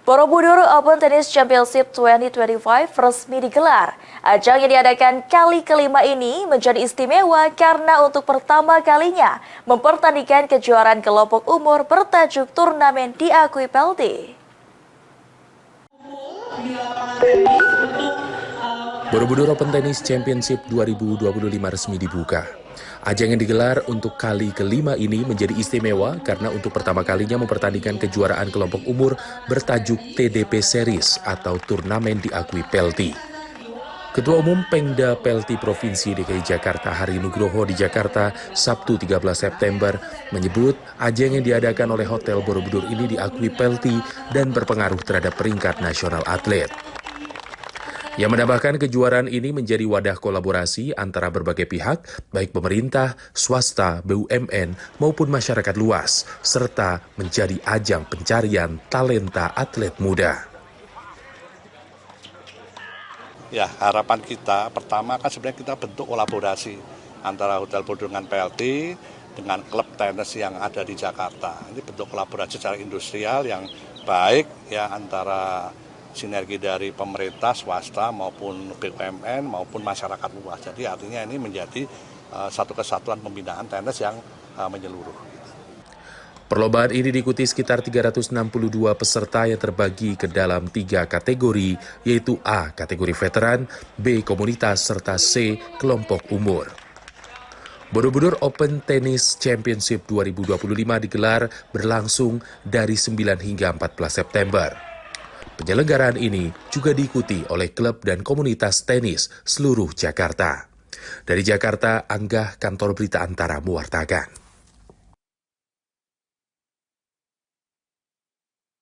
Borobudur Open Tennis Championship 2025 resmi digelar. Ajang yang diadakan kali kelima ini menjadi istimewa karena untuk pertama kalinya mempertandingkan kejuaraan kelompok umur bertajuk Turnamen Diakui PLT. Borobudur Open Tennis Championship 2025 resmi dibuka. Ajang yang digelar untuk kali kelima ini menjadi istimewa karena untuk pertama kalinya mempertandingkan kejuaraan kelompok umur bertajuk TDP Series atau Turnamen Diakui PLT. Ketua Umum Pengda PLT Provinsi DKI Jakarta Hari Nugroho di Jakarta Sabtu 13 September menyebut ajang yang diadakan oleh Hotel Borobudur ini diakui PLT dan berpengaruh terhadap peringkat nasional atlet. Yang menambahkan kejuaraan ini menjadi wadah kolaborasi antara berbagai pihak, baik pemerintah, swasta, BUMN, maupun masyarakat luas, serta menjadi ajang pencarian talenta atlet muda. Ya, harapan kita pertama kan sebenarnya kita bentuk kolaborasi antara Hotel Borobudur dengan PLT dengan klub tenis yang ada di Jakarta. Ini bentuk kolaborasi secara industrial yang baik ya antara sinergi dari pemerintah, swasta maupun BUMN maupun masyarakat luas. Jadi artinya ini menjadi satu kesatuan pembinaan tenis yang menyeluruh. Perlombaan ini diikuti sekitar 362 peserta yang terbagi ke dalam 3 kategori, yaitu A. kategori veteran, B. komunitas, serta C. kelompok umur. Borobudur Open Tennis Championship 2025 digelar berlangsung dari 9 hingga 14 September. Penyelenggaraan ini juga diikuti oleh klub dan komunitas tenis seluruh Jakarta. Dari Jakarta, Anggah, Kantor Berita Antara mewartakan.